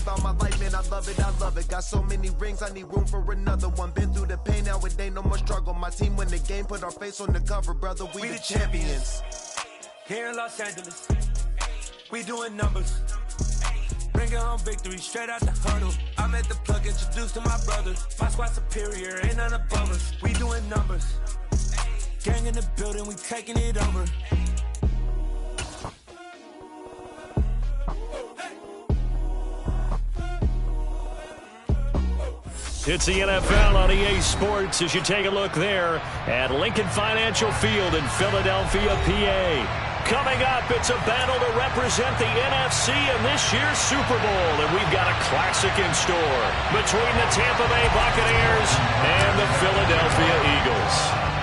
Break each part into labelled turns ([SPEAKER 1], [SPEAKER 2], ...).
[SPEAKER 1] all my life, man, I love it, I love it. Got so many rings, I need room for another one. Been through the pain, now it ain't no more struggle. My team win the game, put our face on the cover, brother, we the champions.
[SPEAKER 2] Here in Los Angeles, we doing numbers. Bringing home victory straight out the huddle. I'm at the plug, introduced to my brothers. My squad superior, ain't none above us. We doing numbers. Gang in the building, we taking it over.
[SPEAKER 3] It's the NFL on EA Sports as you take a look there at Lincoln Financial Field in Philadelphia, PA. Coming up, it's a battle to represent the NFC in this year's Super Bowl, and we've got a classic in store between the Tampa Bay Buccaneers and the Philadelphia Eagles.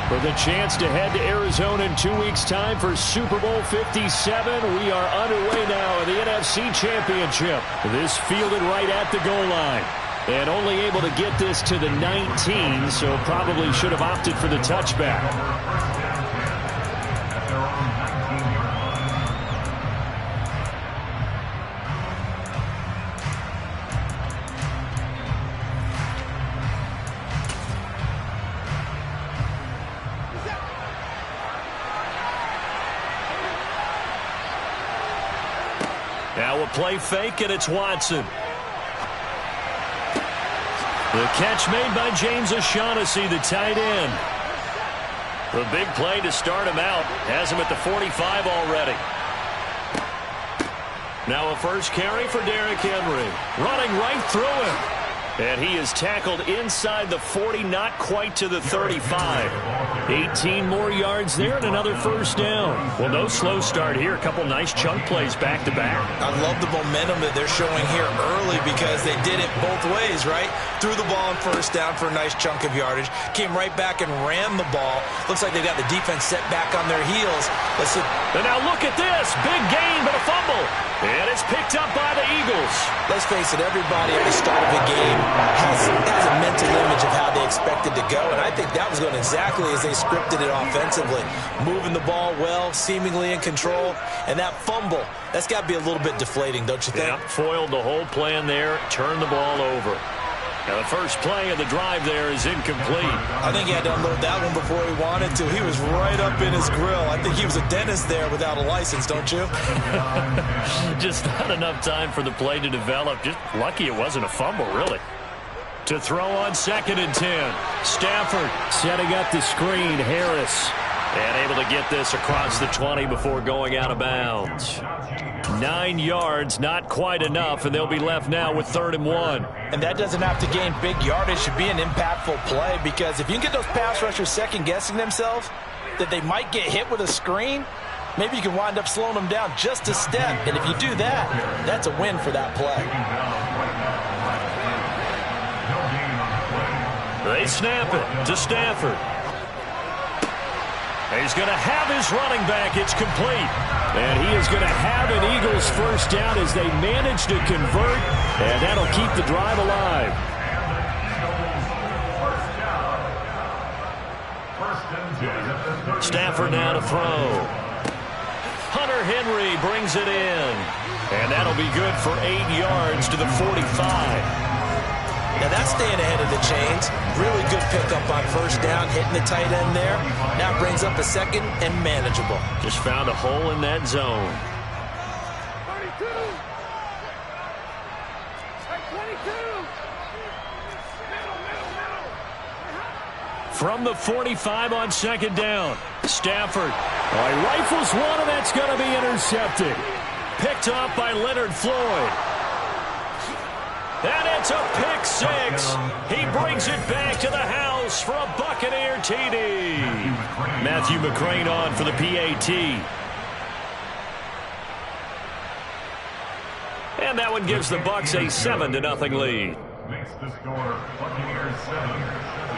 [SPEAKER 3] For the chance to head to Arizona in 2 weeks' time for Super Bowl 57, we are underway now in the NFC Championship. This fielded right at the goal line. And only able to get this to the 19, so probably should have opted for the touchback. Now a play fake, and it's Watson. The catch made by James O'Shaughnessy, the tight end. The big play to start him out. Has him at the 45 already. Now a first carry for Derrick Henry. Running right through him. And he is tackled inside the 40, not quite to the 35. 18 more yards there and another first down. Well, no slow start here. A couple nice chunk plays back-to-back.
[SPEAKER 4] I love the momentum that they're showing here early because they did it both ways, right? Threw the ball on first down for a nice chunk of yardage. Came right back and ran the ball. Looks like they got the defense set back on their heels. Let's see.
[SPEAKER 3] And now look at this. Big gain, but a fumble. And it's picked up by the Eagles.
[SPEAKER 4] Let's face it, everybody at the start of a game has a mental image of how they expect it to go, and I think that was going exactly as they scripted it offensively. Moving the ball well, seemingly in control, and that fumble, that's got to be a little bit deflating, don't you think?
[SPEAKER 3] Yeah, foiled the whole plan there, turned the ball over. Now the first play of the drive there is incomplete.
[SPEAKER 4] I think he had to unload that one before he wanted to. He was right up in his grill. I think he was a dentist there without a license, don't you?
[SPEAKER 3] Just not enough time for the play to develop. Just lucky it wasn't a fumble, really. To throw on 2nd and 10. Stafford setting up the screen. Harris. And able to get this across the 20 before going out of bounds. 9 yards, not quite enough, and they'll be left now with 3rd and 1.
[SPEAKER 4] And that doesn't have to gain big yardage. Should be an impactful play because if you can get those pass rushers second-guessing themselves that they might get hit with a screen, maybe you can wind up slowing them down just a step. And if you do that, that's a win for that play.
[SPEAKER 3] They snap it to Stafford. He's going to have his running back. It's complete. And he is going to have an Eagles first down as they manage to convert. And that'll keep the drive alive. Stafford now to throw. Hunter Henry brings it in. And that'll be good for 8 yards to the 45.
[SPEAKER 4] Now that's staying ahead of the chains. Really good pickup on first down, hitting the tight end there. Now brings up a second and manageable.
[SPEAKER 3] Just found a hole in that zone. 22. From the 45 on 2nd down. Stafford. He rifles one, and that's going to be intercepted. Picked up by Leonard Floyd. And it's a pick 6. He brings it back to the house for a Buccaneer TD. Matthew McCrane on for the PAT. And that one gives the Bucs a 7-0 lead.
[SPEAKER 5] Makes the score Buccaneers 7,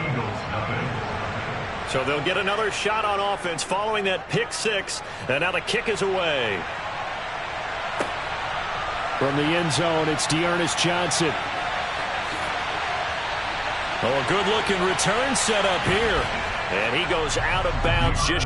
[SPEAKER 5] Eagles 0.
[SPEAKER 3] So they'll get another shot on offense following that pick 6. And now the kick is away. From the end zone, it's Dearness Johnson. Oh, a good-looking return set up here. And he goes out of bounds just...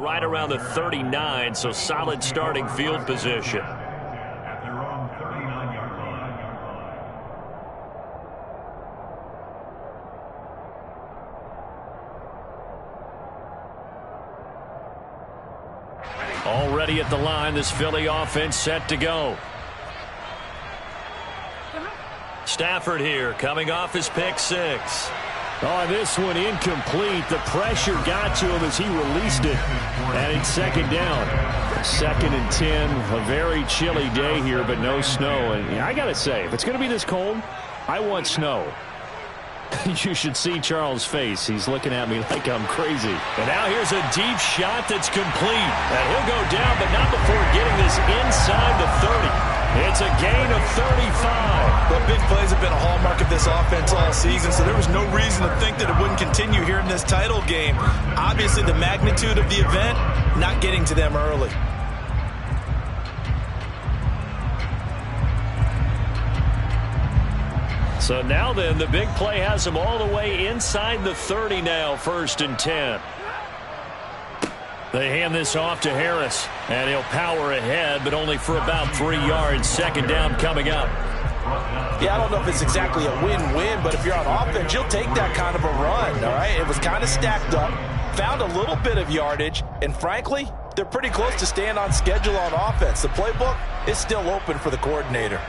[SPEAKER 3] right around the 39, so solid starting field position.
[SPEAKER 5] At their own 39-yard line.
[SPEAKER 3] Already at the line, this Philly offense set to go. Stafford here, coming off his pick six.
[SPEAKER 6] Oh, this one incomplete. The pressure got to him as he released it. And it's second down. 2nd and 10. A very chilly day here, but no snow. And I got to say, if it's going to be this cold, I want snow. You should see Charles' face. He's looking at me like I'm crazy.
[SPEAKER 3] And now here's a deep shot that's complete. And he'll go down, but not before getting this inside the 30. It's a gain of 35.
[SPEAKER 4] Well, big plays have been a hallmark of this offense all season, so there was no reason to think that it wouldn't continue here in this title game. Obviously, the magnitude of the event not getting to them early.
[SPEAKER 3] So now then, the big play has him all the way inside the 30 now, 1st and 10. They hand this off to Harris, and he'll power ahead, but only for about 3 yards. 2nd down coming up.
[SPEAKER 4] Yeah, I don't know if it's exactly a win-win, but if you're on offense, you'll take that kind of a run, all right? It was kind of stacked up, found a little bit of yardage, and frankly, they're pretty close to staying on schedule on offense. The playbook is still open for the coordinator.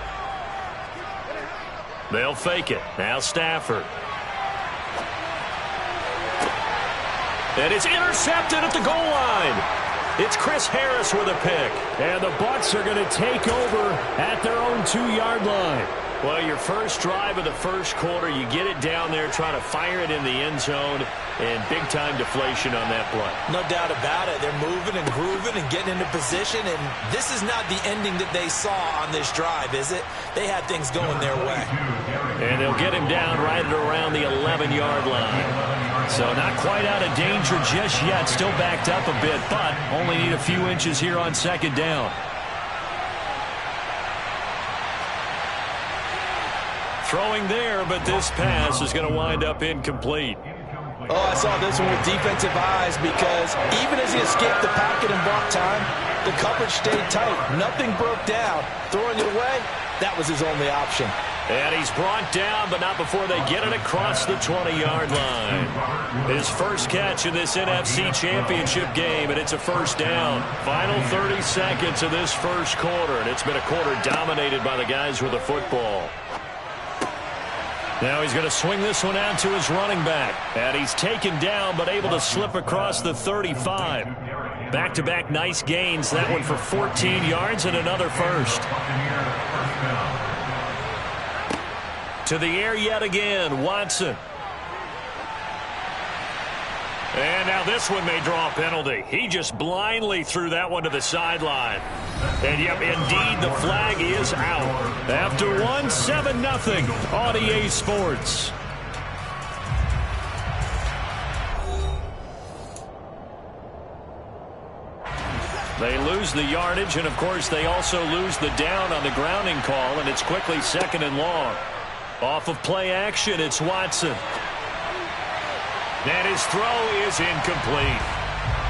[SPEAKER 3] They'll fake it. Now Stafford. And it's intercepted at the goal line. It's Chris Harris with a pick.
[SPEAKER 6] And the Bucs are going to take over at their own 2-yard line.
[SPEAKER 3] Well, your first drive of the first quarter, you get it down there, try to fire it in the end zone, and big-time deflation on that play.
[SPEAKER 4] No doubt about it. They're moving and grooving and getting into position, and this is not the ending that they saw on this drive, is it? They had things going their way.
[SPEAKER 3] And they'll get him down right at around the 11-yard line. So not quite out of danger just yet. Still backed up a bit, but only need a few inches here on 2nd down. Throwing there, but this pass is going to wind up incomplete.
[SPEAKER 4] Oh, I saw this one with defensive eyes because even as he escaped the pocket and bought time, the coverage stayed tight. Nothing broke down. Throwing it away, that was his only option.
[SPEAKER 3] And he's brought down, but not before they get it across the 20-yard line. His first catch in this NFC Championship game, and it's a 1st down. Final 30 seconds of this first quarter, and it's been a quarter dominated by the guys with the football. Now he's going to swing this one out to his running back. And he's taken down, but able to slip across the 35. Back-to-back nice gains. That one for 14 yards and another first. To the air yet again, Watson. And now this one may draw a penalty. He just blindly threw that one to the sideline. And yep, indeed, the flag is out. After 7-0 on EA Sports. They lose the yardage, and of course they also lose the down on the grounding call, and it's quickly 2nd and long. Off of play action, it's Watson. And his throw is incomplete.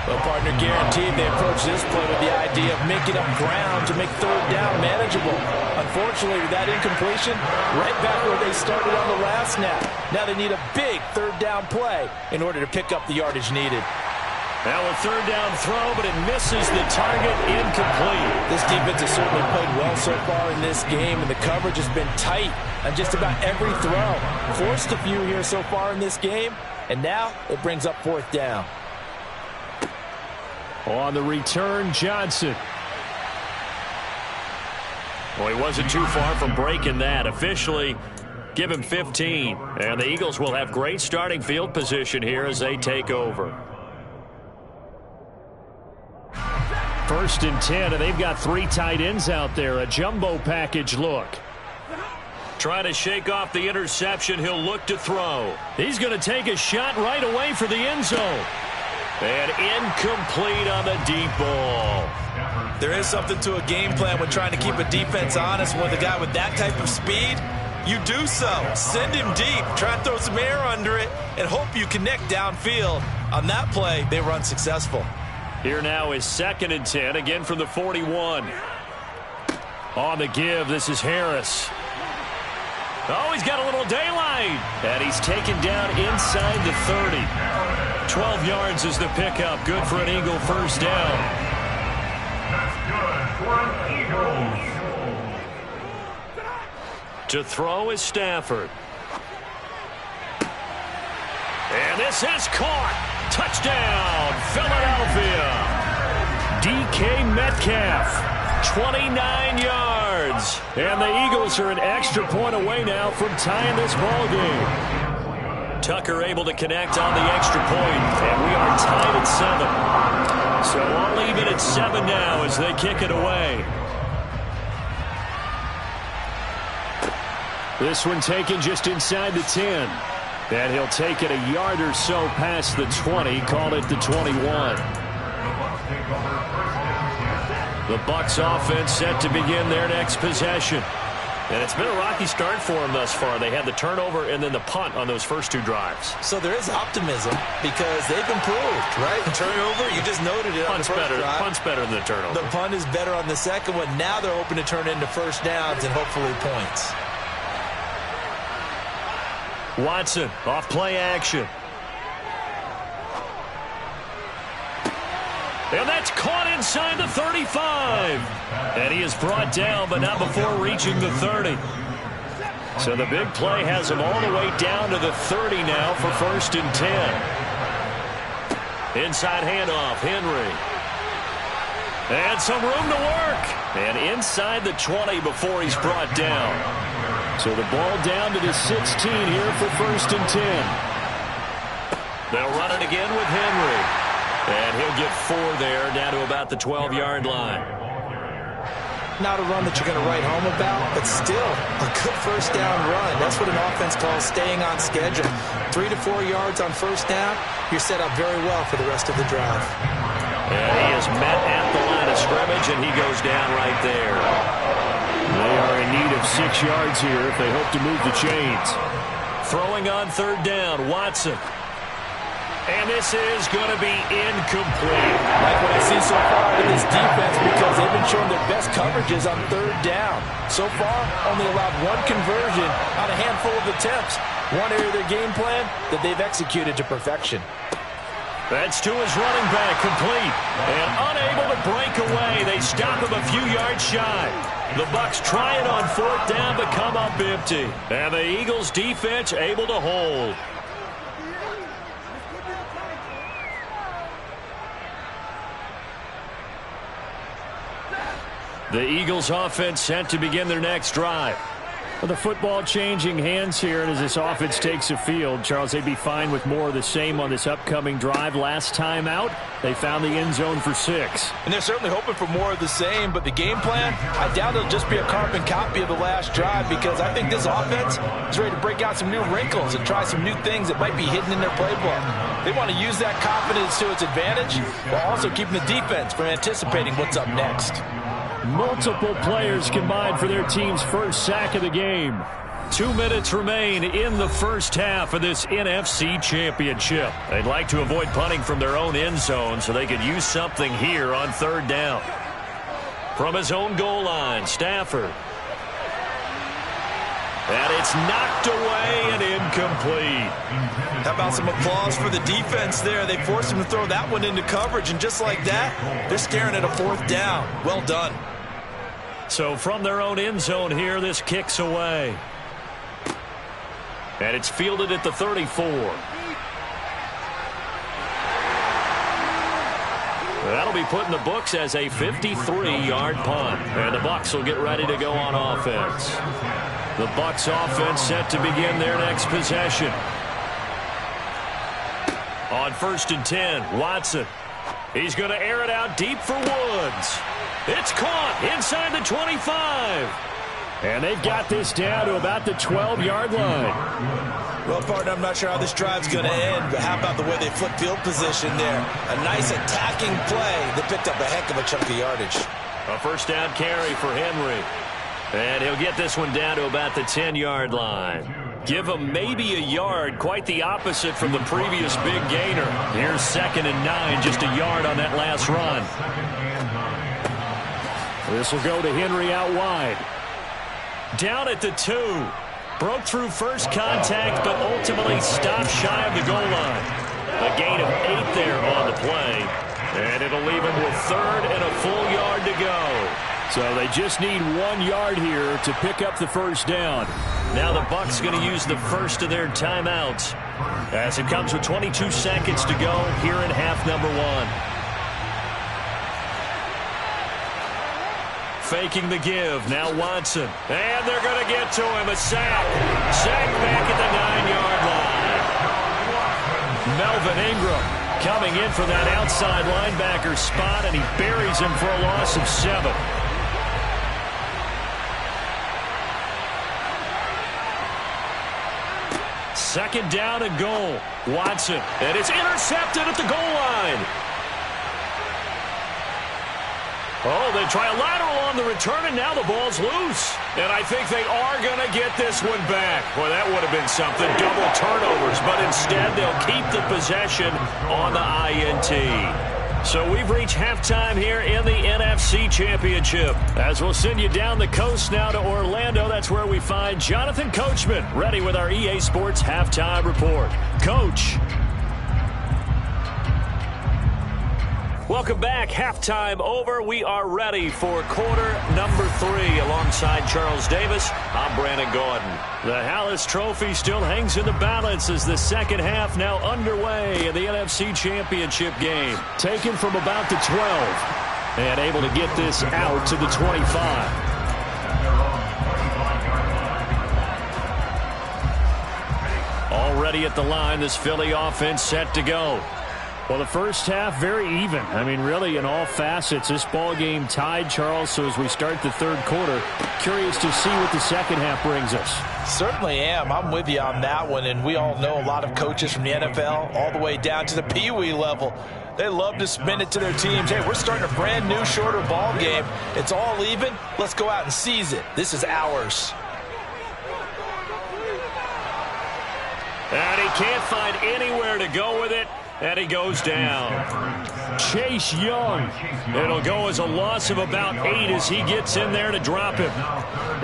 [SPEAKER 4] Well, partner, guaranteed they approach this play with the idea of making up ground to make 3rd down manageable. Unfortunately, with that incompletion, right back where they started on the last snap. Now they need a big 3rd down play in order to pick up the yardage needed.
[SPEAKER 3] Now a 3rd down throw, but it misses the target, incomplete.
[SPEAKER 4] This defense has certainly played well so far in this game, and the coverage has been tight on just about every throw. Forced a few here so far in this game, and now it brings up 4th down.
[SPEAKER 6] On the return, Johnson.
[SPEAKER 3] Well, he wasn't too far from breaking that. Officially, give him 15. And the Eagles will have great starting field position here as they take over.
[SPEAKER 6] 1st and 10, and they've got 3 tight ends out there. A jumbo package look.
[SPEAKER 3] Trying to shake off the interception. He'll look to throw. He's going to take a shot right away for the end zone. And incomplete on the deep ball.
[SPEAKER 4] There is something to a game plan when trying to keep a defense honest with a guy with that type of speed. You do so. Send him deep. Try and throw some air under it and hope you connect downfield. On that play, they were unsuccessful.
[SPEAKER 3] Here now is 2nd and 10, again from the 41. On the give, this is Harris. Oh, he's got a little daylight. And he's taken down inside the 30. 12 yards is the pickup. Good for an Eagle first down.
[SPEAKER 5] That's good for an Eagle.
[SPEAKER 3] To throw is Stafford. And this is caught. Touchdown, Philadelphia. DK Metcalf, 29 yards. And the Eagles are an extra point away now from tying this ball game. Tucker able to connect on the extra point, and we are tied at 7. So I'll leave it at 7 now as they kick it away. This one taken just inside the 10. And he'll take it a yard or so past the 20, call it the 21. The Bucs offense set to begin their next possession. And it's been a rocky start for them thus far. They had the turnover and then the punt on those first 2 drives.
[SPEAKER 4] So there is optimism because they've improved, right? The turnover, you just noted it on the first drive.
[SPEAKER 3] Punt's better than the turnover.
[SPEAKER 4] The punt is better on the second one. Now they're hoping to turn into first downs and hopefully points.
[SPEAKER 3] Watson off play action. And that's caught inside the 35. And he is brought down, but not before reaching the 30. So the big play has him all the way down to the 30 now for 1st and 10. Inside handoff, Henry. And some room to work. And inside the 20 before he's brought down. So the ball down to the 16 here for 1st and 10. They'll run it again with Henry. And he'll get 4 there, down to about the 12-yard line.
[SPEAKER 4] Not a run that you're going to write home about, but still a good first down run. That's what an offense calls staying on schedule. 3 to 4 yards on first down, you're set up very well for the rest of the drive.
[SPEAKER 3] And he is met at the line of scrimmage, and he goes down right there. They are in need of 6 yards here if they hope to move the chains. Throwing on 3rd down, Watson. And this is going to be incomplete.
[SPEAKER 4] Like what I've seen so far in this defense because they've been showing their best coverages on 3rd down. So far, only allowed 1 conversion on a handful of attempts. One area of their game plan that they've executed to perfection.
[SPEAKER 3] That's to his running back, complete. And unable to break away. They stop him a few yards shy. The Bucs try it on 4th down, but come up empty. And the Eagles defense able to hold. The Eagles offense set to begin their next drive. Well, the football changing hands here, and as this offense takes the field, Charles, they'd be fine with more of the same on this upcoming drive. Last time out, they found the end zone for 6.
[SPEAKER 4] And they're certainly hoping for more of the same, but the game plan, I doubt it'll just be a carbon copy of the last drive because I think this offense is ready to break out some new wrinkles and try some new things that might be hidden in their playbook. They want to use that confidence to its advantage while also keeping the defense from anticipating what's up next.
[SPEAKER 3] Multiple players combined for their team's first sack of the game. 2 minutes remain in the first half of this NFC Championship. They'd like to avoid punting from their own end zone so they could use something here on 3rd down. From his own goal line, Stafford. And it's knocked away and incomplete.
[SPEAKER 4] How about some applause for the defense there? They forced him to throw that one into coverage, and just like that, they're staring at a 4th down. Well done.
[SPEAKER 3] So from their own end zone here, this kicks away. And it's fielded at the 34. That'll be put in the books as a 53-yard punt. And the Bucs will get ready to go on offense. The Bucs offense set to begin their next possession. On 1st and 10, Watson. He's going to air it out deep for Woods. It's caught inside the 25. And they've got this down to about the 12-yard line.
[SPEAKER 4] Well, partner, I'm not sure how this drive's going to end, but how about the way they flip field position there? A nice attacking play that picked up a heck of a chunk of yardage.
[SPEAKER 3] A first down carry for Henry. And he'll get this one down to about the 10-yard line. Give him maybe a yard, quite the opposite from the previous big gainer. Here's 2nd and 9, just a yard on that last run.
[SPEAKER 6] This will go to Henry out wide.
[SPEAKER 3] Down at the 2. Broke through first contact, but ultimately stopped shy of the goal line. A gain of 8 there on the play. And it'll leave him with 3rd and a full yard to go.
[SPEAKER 6] So they just need 1 yard here to pick up the first down.
[SPEAKER 3] Now the Bucs going to use the first of their timeouts as it comes with 22 seconds to go here in half number 1. Faking the give. Now Watson. And they're going to get to him. A sack. Sack back at the 9-yard line. Melvin Ingram coming in for that outside linebacker spot, and he buries him for a loss of 7. Second down and goal. Watson. And it's intercepted at the goal line. Oh, they try a lateral on the return, and now the ball's loose. And I think they are going to get this one back. Well, that would have been something. Double turnovers, but instead they'll keep the possession on the INT. So we've reached halftime here in the NFC Championship. As we'll send you down the coast now to Orlando, that's where we find Jonathan Coachman ready with our EA Sports Halftime Report. Coach. Welcome back. Halftime over. We are ready for quarter number 3 alongside Charles Davis. I'm Brandon Gordon. The Hallis Trophy still hangs in the balance as the second half now underway in the NFC Championship game. Taken from about the 12 and able to get this out to the 25. Already at the line, this Philly offense set to go. Well, the first half, very even. I mean, really, in all facets, this ball game tied, Charles. So as we start the third quarter, curious to see what the second half brings us.
[SPEAKER 4] Certainly am. I'm with you on that one. And we all know a lot of coaches from the NFL all the way down to the Pee-wee level. They love to spin it to their teams. Hey, we're starting a brand new, shorter ball game. It's all even. Let's go out and seize it. This is ours.
[SPEAKER 3] And he can't find anywhere to go with it. And he goes down. Chase Young. It'll go as a loss of about 8 as he gets in there to drop him.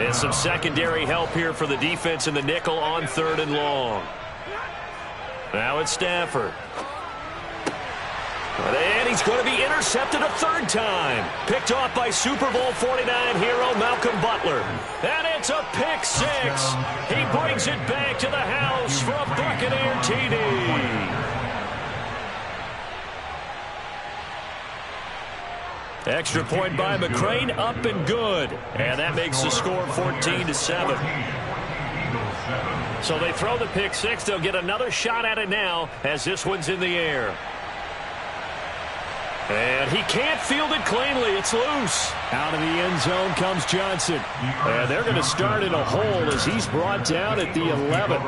[SPEAKER 3] And some secondary help here for the defense in the nickel on 3rd and long. Now it's Stafford. And he's going to be intercepted a 3rd time. Picked off by Super Bowl 49 hero Malcolm Butler. And it's a pick 6. He brings it back to the house for a Buccaneer TD. Extra point by McCrane, up and good. And that makes the score 14-7. So they throw the pick 6. They'll get another shot at it now as this one's in the air. And he can't field it cleanly. It's loose.
[SPEAKER 6] Out of the end zone comes Johnson.
[SPEAKER 3] And they're going to start in a hole as he's brought down at the 11.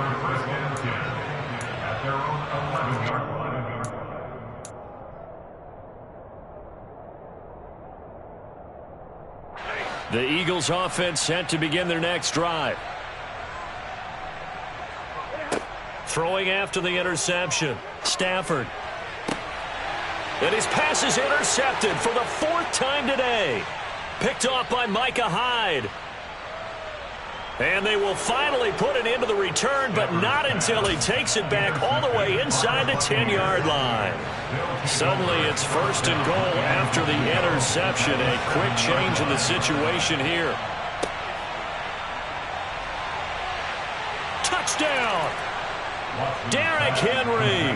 [SPEAKER 3] The Eagles offense set to begin their next drive. Throwing after the interception. Stafford. And his pass is intercepted for the 4th time today. Picked off by Micah Hyde. And they will finally put it into the return, but not until he takes it back all the way inside the 10-yard line. Suddenly it's 1st and goal after the interception. A quick change in the situation here. Touchdown! Derrick Henry,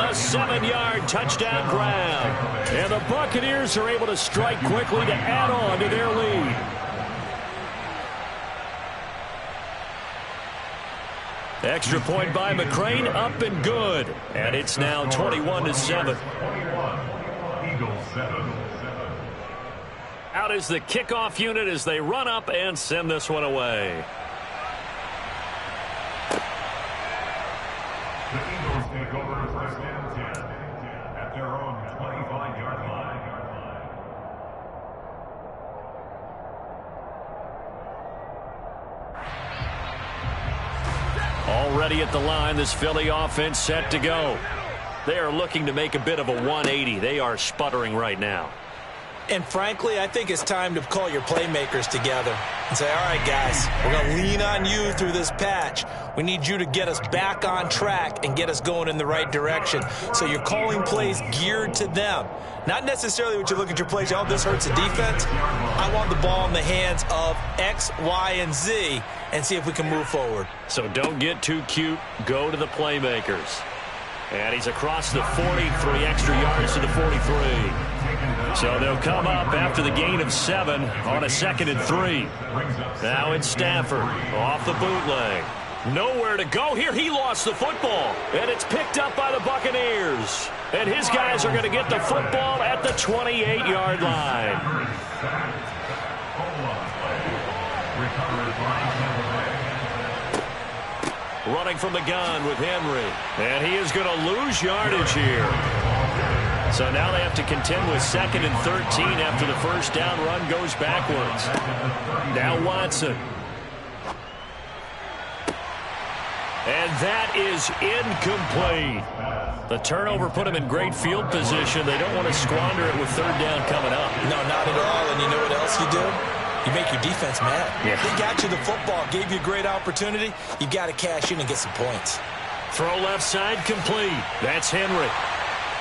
[SPEAKER 3] a 7-yard touchdown grab. And the Buccaneers are able to strike quickly to add on to their lead. Extra point by McCrane, up and good. And it's now 21-7. Out is the kickoff unit as they run up and send this one away.
[SPEAKER 5] The Eagles take over 1st and 10 at their own 25-yard line.
[SPEAKER 3] ready at the line. This Philly offense set to go. They are looking to make a bit of a 180. They are sputtering right now.
[SPEAKER 4] And frankly, I think it's time to call your playmakers together and say, all right, guys, we're going to lean on you through this patch. We need you to get us back on track and get us going in the right direction. So you're calling plays geared to them. Not necessarily what you look at your plays, oh, this hurts the defense. I want the ball in the hands of X, Y, and Z and see if we can move forward.
[SPEAKER 3] So don't get too cute. Go to the playmakers. And he's across the 40, 3 extra yards to the 43. So they'll come up after the gain of 7 on a 2nd and 3. Now it's Stafford off the bootleg. Nowhere to go here. He lost the football. And it's picked up by the Buccaneers. And his guys are going to get the football at the 28-yard line. Running from the gun with Henry. And he is going to lose yardage here. So now they have to contend with 2nd and 13 after the first down run goes backwards. Now Watson. And that is incomplete. The turnover put him in great field position. They don't want to squander it with 3rd down coming up.
[SPEAKER 4] No, not at all. And you know what else you do? You make your defense mad.
[SPEAKER 3] Yeah.
[SPEAKER 4] They got you the football, gave you a great opportunity. You've got to cash in and get some points.
[SPEAKER 3] Throw left side complete. That's Henry.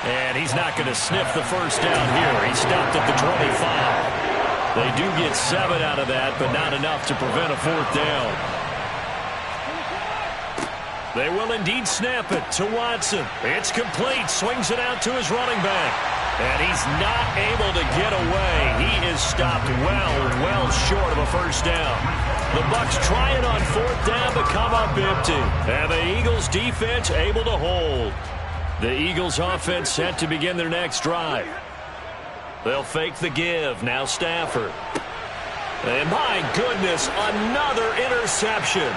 [SPEAKER 3] And he's not going to sniff the first down here. He stopped at the 25. They do get 7 out of that, but not enough to prevent a 4th down. They will indeed snap it to Watson. It's complete. Swings it out to his running back. And he's not able to get away. He is stopped well short of a first down. The Bucs try it on 4th down, but come up empty. And the Eagles defense able to hold. The Eagles offense set to begin their next drive. They'll fake the give. Now Stafford. And my goodness, another interception.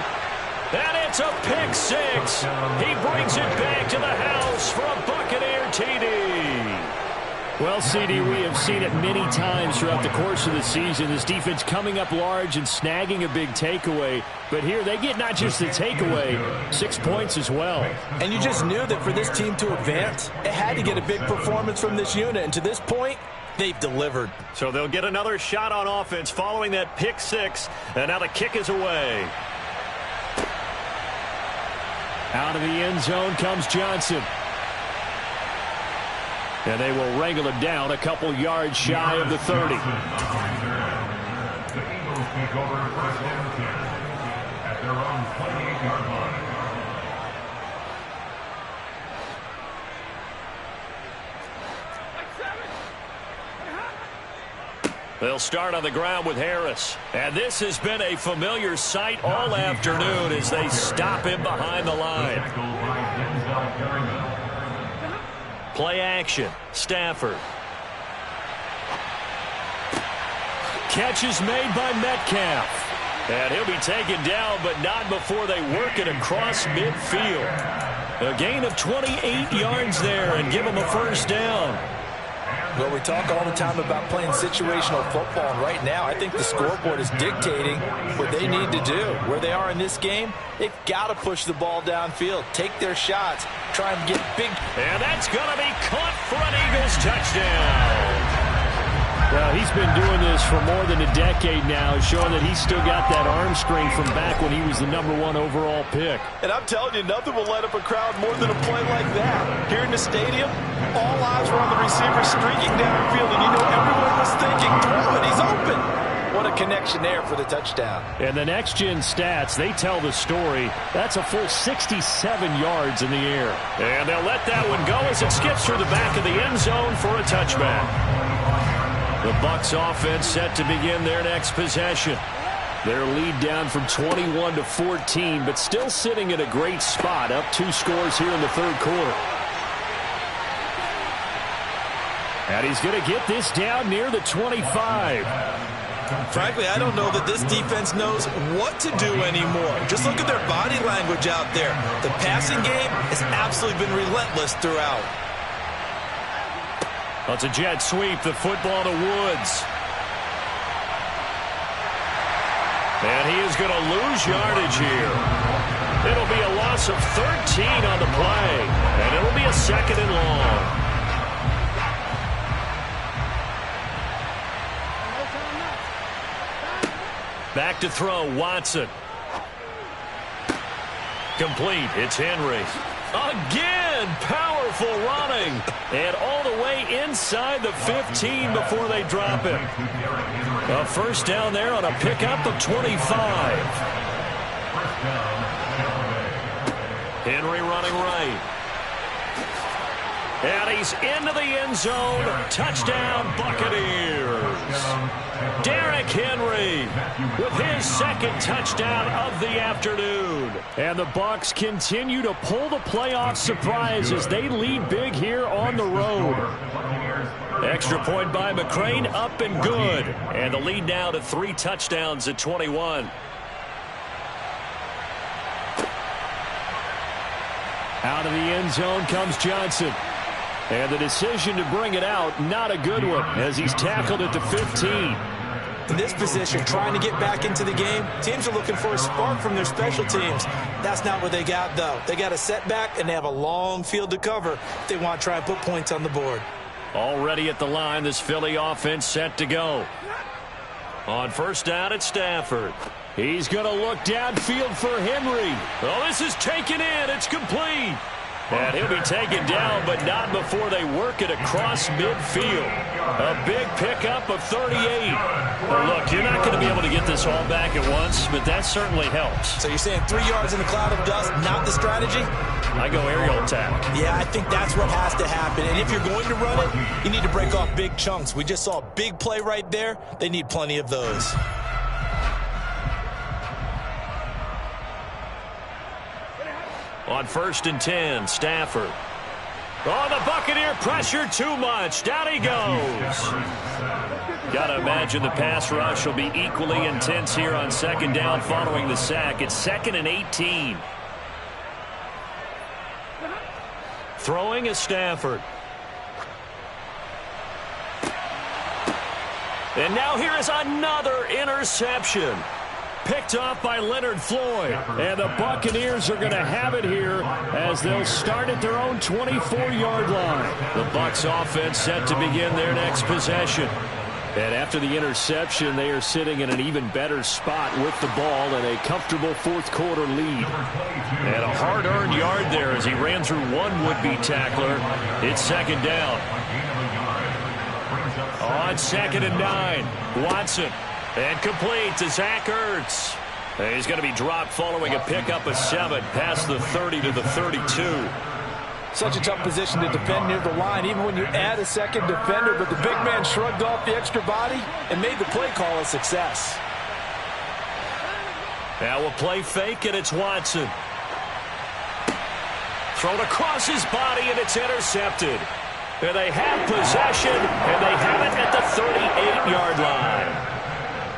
[SPEAKER 3] And it's a pick 6. He brings it back to the house for a Buccaneer TD.
[SPEAKER 6] Well, CD, we have seen it many times throughout the course of the season. This defense coming up large and snagging a big takeaway. But here they get not just the takeaway, 6 points as well.
[SPEAKER 4] And you just knew that for this team to advance, it had to get a big performance from this unit. And to this point, they've delivered.
[SPEAKER 3] So they'll get another shot on offense following that pick 6. And now the kick is away.
[SPEAKER 6] Out of the end zone comes Johnson. And they will wrangle him down a couple yards shy of the 30.
[SPEAKER 5] The Eagles take over 1st and 10 at their own 28-yard line.
[SPEAKER 3] They'll start on the ground with Harris. And this has been a familiar sight all afternoon as they stop him behind the line. Play action. Stafford.
[SPEAKER 6] Catch is made by Metcalf.
[SPEAKER 3] And he'll be taken down, but not before they work it across midfield. A gain of 28 yards there and give him a first down.
[SPEAKER 4] Well, we talk all the time about playing situational football, and right now I think the scoreboard is dictating what they need to do. Where they are in this game, they've got to push the ball downfield, take their shots, try and get big.
[SPEAKER 3] And that's going to be caught for an Eagles touchdown.
[SPEAKER 6] Well, he's been doing this for more than a decade now, showing that he's still got that arm strength from back when he was the #1 overall pick.
[SPEAKER 4] And I'm telling you, nothing will light up a crowd more than a play like that. Here in the stadium, all eyes were on the receiver streaking downfield, and you know everyone was thinking, throw it, he's open. What a connection there for the touchdown.
[SPEAKER 6] And the next-gen stats, they tell the story. That's a full 67 yards in the air.
[SPEAKER 3] And they'll let that one go as it skips through the back of the end zone for a touchback. The Bucs offense set to begin their next possession. Their lead down from 21 to 14, but still sitting at a great spot, up 2 scores here in the 3rd quarter. And he's going to get this down near the 25.
[SPEAKER 4] Frankly, I don't know that this defense knows what to do anymore. Just look at their body language out there. The passing game has absolutely been relentless throughout.
[SPEAKER 3] That's a jet sweep, the football to Woods. And he is going to lose yardage here. It'll be a loss of 13 on the play, and it'll be a 2nd and long. Back to throw, Watson. Complete, it's Henry. Again, powerful running. And all the way inside the 15 before they drop it. A first down there on a pickup of 25. Henry running right. And he's into the end zone. Touchdown, Buccaneers. Derrick Henry with his 2nd touchdown of the afternoon. And the Bucs continue to pull the playoff surprise as they lead big here on the road. Extra point by McCrane, up and good. And the lead now to 3 touchdowns at 21. Out of the end zone comes Johnson. And the decision to bring it out, not a good one, as he's tackled at the 15.
[SPEAKER 4] In this position, trying to get back into the game, teams are looking for a spark from their special teams. That's not what they got, though. They got a setback, and they have a long field to cover if they want to try and put points on the board.
[SPEAKER 3] Already at the line, this Philly offense set to go. On first down, it's Stafford. He's going to look downfield for Henry. Oh, this is taken in. It's complete. And he'll be taken down, but not before they work it across midfield. A big pickup of 38. Well, look, you're not going to be able to get this all back at once, but that certainly helps.
[SPEAKER 4] So you're saying 3 yards in a cloud of dust, not the strategy?
[SPEAKER 3] I go aerial attack.
[SPEAKER 4] Yeah, I think that's what has to happen. And if you're going to run it, you need to break off big chunks. We just saw a big play right there. They need plenty of those.
[SPEAKER 3] On 1st and 10, Stafford. Oh, the Buccaneer pressure too much. Down he goes. Got to imagine the pass rush will be equally intense here on 2nd down following the sack. It's 2nd and 18. Throwing is Stafford. And now here is another interception. Picked off by Leonard Floyd. And the Buccaneers are going to have it here as they'll start at their own 24-yard line. The Bucs offense set to begin their next possession. And after the interception, they are sitting in an even better spot with the ball and a comfortable 4th quarter lead. And a hard-earned yard there as he ran through one would-be tackler. It's 2nd down. On 2nd and 9, Watson. And complete to Zach Ertz. And he's going to be dropped following a pickup of 7 past the 30 to the 32.
[SPEAKER 4] Such a tough position to defend near the line, even when you add a 2nd defender. But the big man shrugged off the extra body and made the play call a success.
[SPEAKER 3] Now a play fake, and it's Watson. Thrown across his body, and it's intercepted. And they have possession, and they have it at the 38-yard line.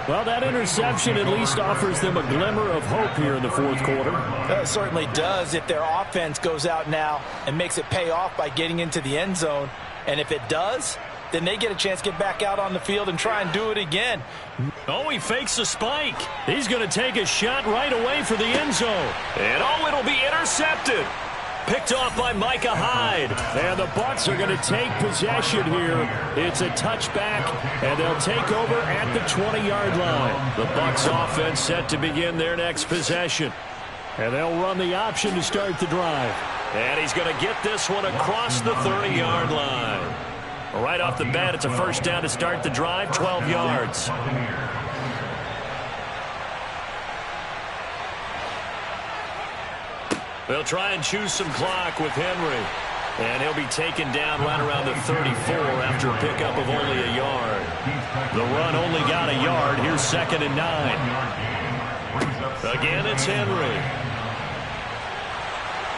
[SPEAKER 3] Well, that interception at least offers them a glimmer of hope here in the 4th quarter.
[SPEAKER 4] It certainly does if their offense goes out now and makes it pay off by getting into the end zone. And if it does, then they get a chance to get back out on the field and try and do it again.
[SPEAKER 3] Oh, he fakes a spike. He's going to take a shot right away for the end zone. And oh, it'll be intercepted. Picked off by Micah Hyde. And the Bucs are going to take possession here. It's a touchback, and they'll take over at the 20-yard line. The Bucs offense set to begin their next possession. And they'll run the option to start the drive. And he's going to get this one across the 30-yard line. Right off the bat, it's a first down to start the drive, 12 yards. They'll try and choose some clock with Henry. And he'll be taken down right around the 34 after a pickup of only a yard. The run only got a yard. Here's 2nd and 9. Again, it's Henry.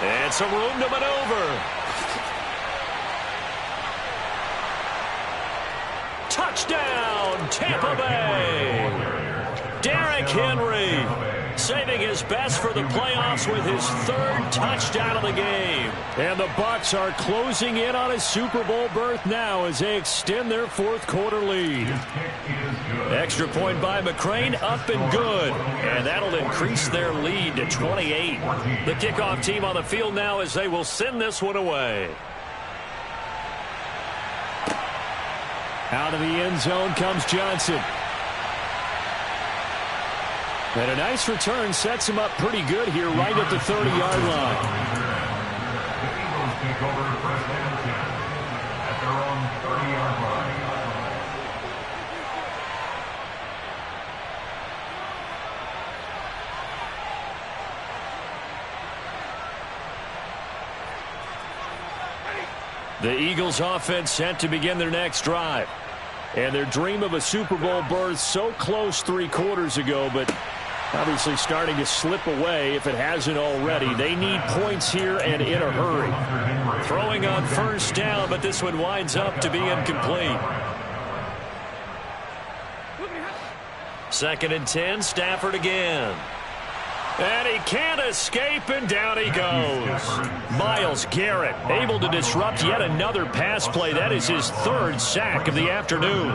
[SPEAKER 3] And some room to maneuver. Touchdown, Tampa Bay. Derrick Henry saving his best for the playoffs with his third touchdown of the game.
[SPEAKER 6] And the Bucs are closing in on a Super Bowl berth now as they extend their fourth quarter lead.
[SPEAKER 3] Extra point by McCrane, up and good. And that'll increase their lead to 28. The kickoff team on the field now as they will send this one away.
[SPEAKER 6] Out of the end zone comes Johnson. And a nice return sets him up pretty good here right at the 30-yard line.
[SPEAKER 5] The Eagles take over first and 10 at their own 30-yard line.
[SPEAKER 6] The Eagles offense set to begin their next drive. And their dream of a Super Bowl berth so close 3 quarters ago, but obviously starting to slip away if it hasn't already. They need points here and in a hurry.
[SPEAKER 3] Throwing on first down, but this one winds up to be incomplete. 2nd and 10, Stafford again. And he can't escape, and down he goes. Myles Garrett able to disrupt yet another pass play. That is his 3rd sack of the afternoon.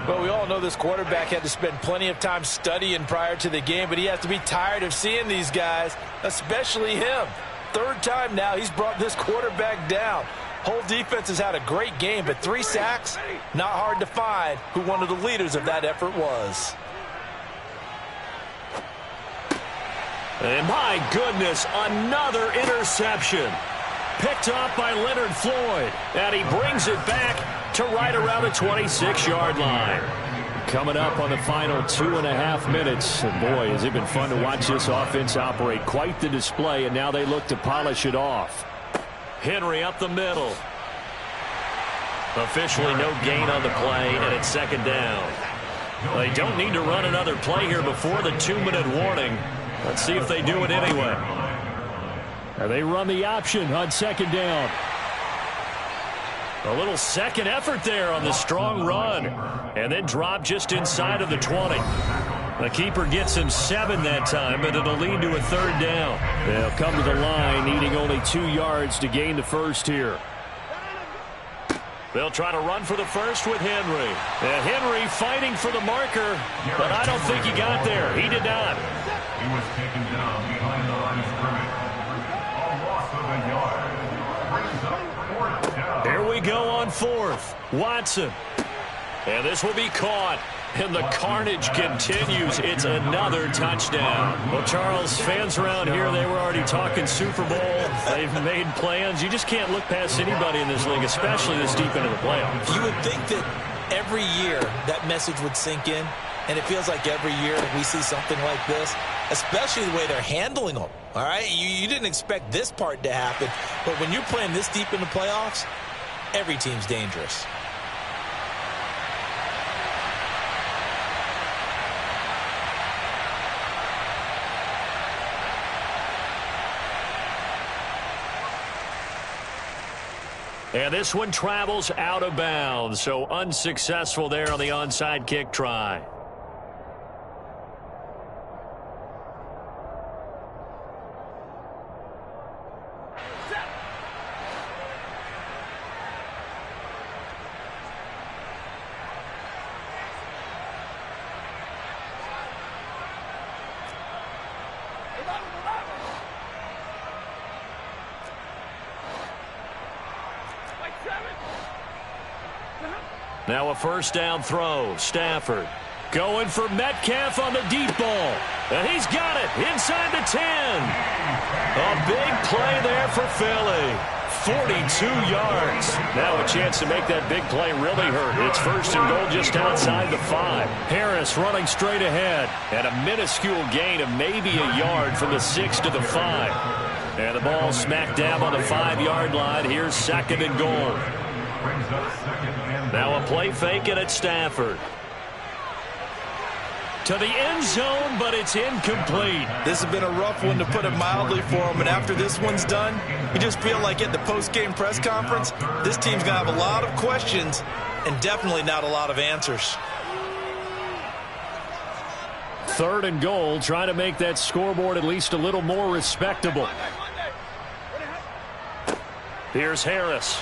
[SPEAKER 4] Well, we all know this quarterback had to spend plenty of time studying prior to the game, but he has to be tired of seeing these guys, especially him. 3rd time now he's brought this quarterback down. Whole defense has had a great game, but 3 sacks, not hard to find who one of the leaders of that effort was.
[SPEAKER 3] And my goodness, another interception. Picked off by Leonard Floyd. And he brings it back to right around the 26-yard line.
[SPEAKER 6] Coming up on the final 2.5 minutes. And boy, has it been fun to watch this offense operate. Quite the display, and now they look to polish it off.
[SPEAKER 3] Henry up the middle. Officially no gain on the play, and it's 2nd down. They don't need to run another play here before the 2-minute warning. Let's see if they do it anyway.
[SPEAKER 6] They run the option on 2nd down.
[SPEAKER 3] A little second effort there on the strong run. And then drop just inside of the 20. The keeper gets him 7 that time, but it'll lead to a 3rd down.
[SPEAKER 6] They'll come to the line, needing only 2 yards to gain the first here.
[SPEAKER 3] They'll try to run for the first with Henry. And Henry fighting for the marker, but I don't think he got there. He did not.
[SPEAKER 5] He was taken down behind the line of scrimmage. A loss of a yard. Brings up 4th down.
[SPEAKER 3] Here we go on 4th. Watson. And this will be caught. And the carnage continues. It's another touchdown. Well, Charles, fans around here, they were already talking Super Bowl. They've made plans. You just can't look past anybody in this league, especially this deep into the playoffs.
[SPEAKER 4] You would think that every year that message would sink in, and it feels like every year we see something like this, especially the way they're handling them. All right, you didn't expect this part to happen, but when you're playing this deep in the playoffs, every team's dangerous.
[SPEAKER 3] And this one travels out of bounds, so unsuccessful there on the onside kick try. Now a first down throw. Stafford going for Metcalf on the deep ball. And he's got it inside the 10. A big play there for Philly. 42 yards. Now a chance to make that big play really hurt. It's 1st and goal just outside the 5. Harris running straight ahead. And a minuscule gain of maybe a yard from the 6 to the 5. And the ball smack dab on the 5-yard line. Here's 2nd and goal. Now a play fake, and it's Stafford. To the end zone, but it's incomplete.
[SPEAKER 4] This has been a rough one, to put it mildly, for him. And after this one's done, you just feel like at the post-game press conference, this team's going to have a lot of questions and definitely not a lot of answers.
[SPEAKER 3] 3rd and goal, trying to make that scoreboard at least a little more respectable. Here's Harris.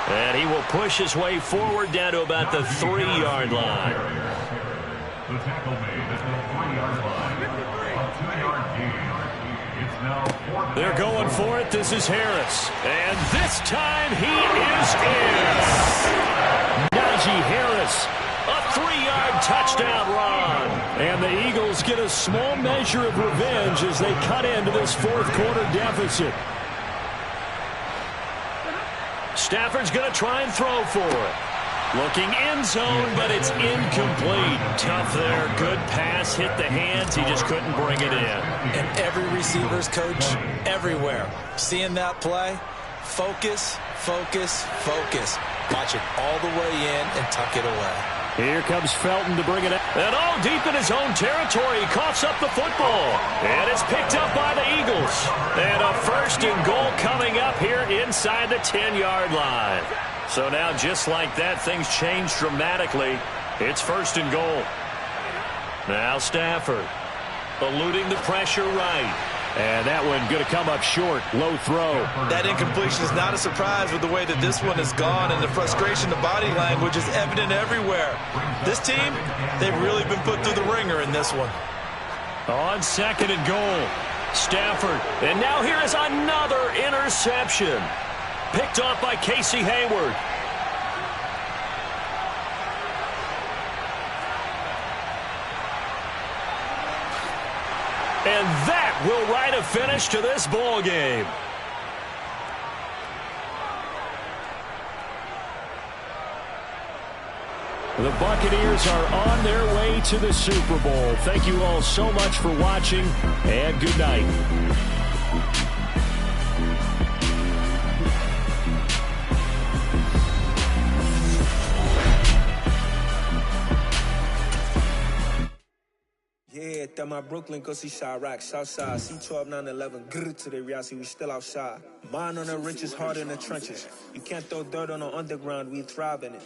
[SPEAKER 3] And he will push his way forward down to about the 3-yard line.
[SPEAKER 5] The tackle made at the 3-yard line. A 2-yard gain. It's now 4th.
[SPEAKER 3] They're going for it. This is Harris. And this time he is in. Najee Harris, a 3-yard touchdown run. And the Eagles get a small measure of revenge as they cut into this 4th quarter deficit. Stafford's going to try and throw for it. Looking end zone, but it's incomplete. Tough there. Good pass. Hit the hands. He just couldn't bring it in.
[SPEAKER 4] And every receiver's coach everywhere. Seeing that play, focus, focus, focus. Watch it all the way in and tuck it away.
[SPEAKER 3] Here comes Felton to bring it up. And all deep in his own territory. He coughs up the football. And it's picked up by the Eagles. And a 1st and goal coming up here inside the 10-yard line. So now just like that, things change dramatically. It's 1st and goal. Now Stafford eluding the pressure right. And that one going to come up short. Low throw.
[SPEAKER 4] That incompletion is not a surprise with the way that this one has gone, and the frustration, the body language is evident everywhere. This team, they've really been put through the ringer in this one.
[SPEAKER 3] On 2nd and goal, Stafford. And now here is another interception. Picked off by Casey Hayward. And that will write a finish to this ball game. The Buccaneers are on their way to the Super Bowl. Thank you all so much for watching, and good night.
[SPEAKER 7] Yeah, that my Brooklyn, go see Chirac, Southside, C12, 911, grrr to the reality, we still outside. Mine on the riches, hard in the trenches. You can't throw dirt on the underground, we thrive in it.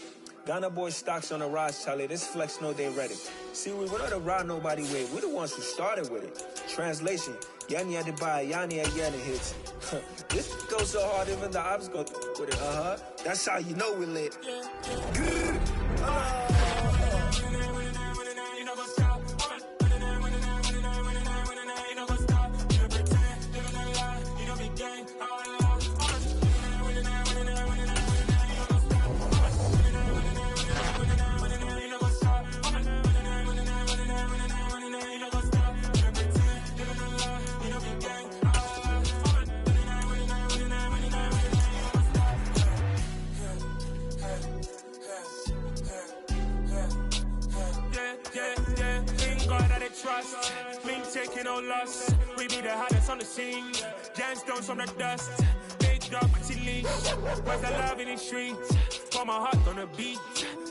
[SPEAKER 7] Ghana boys stocks on the rise, Charlie, this flex know they ready. See, we were the ride nobody with, we're the ones who started with it. Translation, Yani had to buy, Yani had hits. This goes so hard, even the ops go with it, That's how you know we lit. Grrr, trust. We ain't taking no loss. We be the hottest on the scene. Gemstones from the dust. Big dog, pretty leash. Where's the love in the streets? Pour my heart on the beat.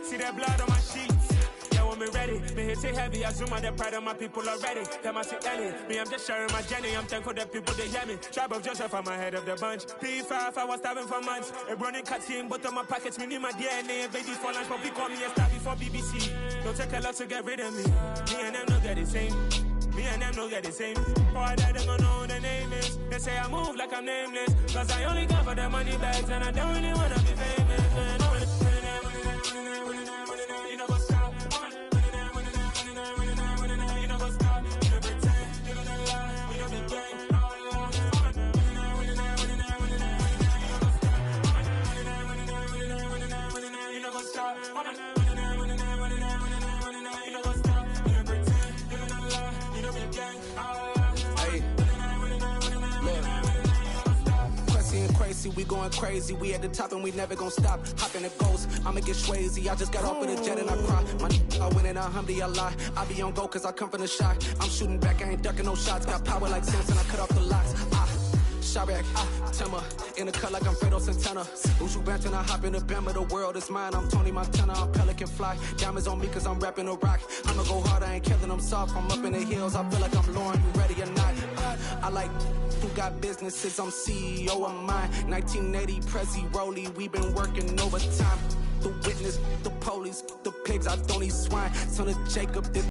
[SPEAKER 7] See that blood on my sheets. Yeah, when we ready, me hit it heavy. I zoom out the pride of my people already. Them I see Ellie. Me, I'm just sharing my journey. I'm thankful that people they hear me. Tribe of Joseph, I'm ahead of the bunch. P5, I was starving for months. A running cut team, but on my pockets, me need my DNA. Babies for lunch, but we call me a star before BBC. Don't take a lot to get rid of me. Me and them know that the same. Me and them know that the same. Boy, that they gonna know who the name is. They say I move like I'm nameless. Cause I only got for the money bags. And I don't really wanna be famous, man. You know what's up? You know what's up? You know pretend. You know the lie. You know the game. You know what's up? Crazy, we going crazy. We at the top and we never gonna stop. Hopping the ghost, I'ma get swayzy. I just got off with a jet and I cry. My I win and I humdy, I lie. I be on go cause I come from the shot. I'm shooting back, I ain't ducking no shots. Got power like Samson, I cut off the locks. Chirac, Timmer, in the cut like I'm Fredo Santana. Uju Banton, I hop in the Bama, the world is mine. I'm Tony Montana, I'm Pelican Fly. Diamonds on me cause I'm rapping a rock. I'ma go hard, I ain't killing them soft. I'm up in the hills, I feel like I'm Lauren, you ready or not? I like who got businesses, I'm CEO of mine. 1980 Prezi Rolly, we been working overtime. The witness, the police, the pigs, I don't eat swine. Son of Jacob, this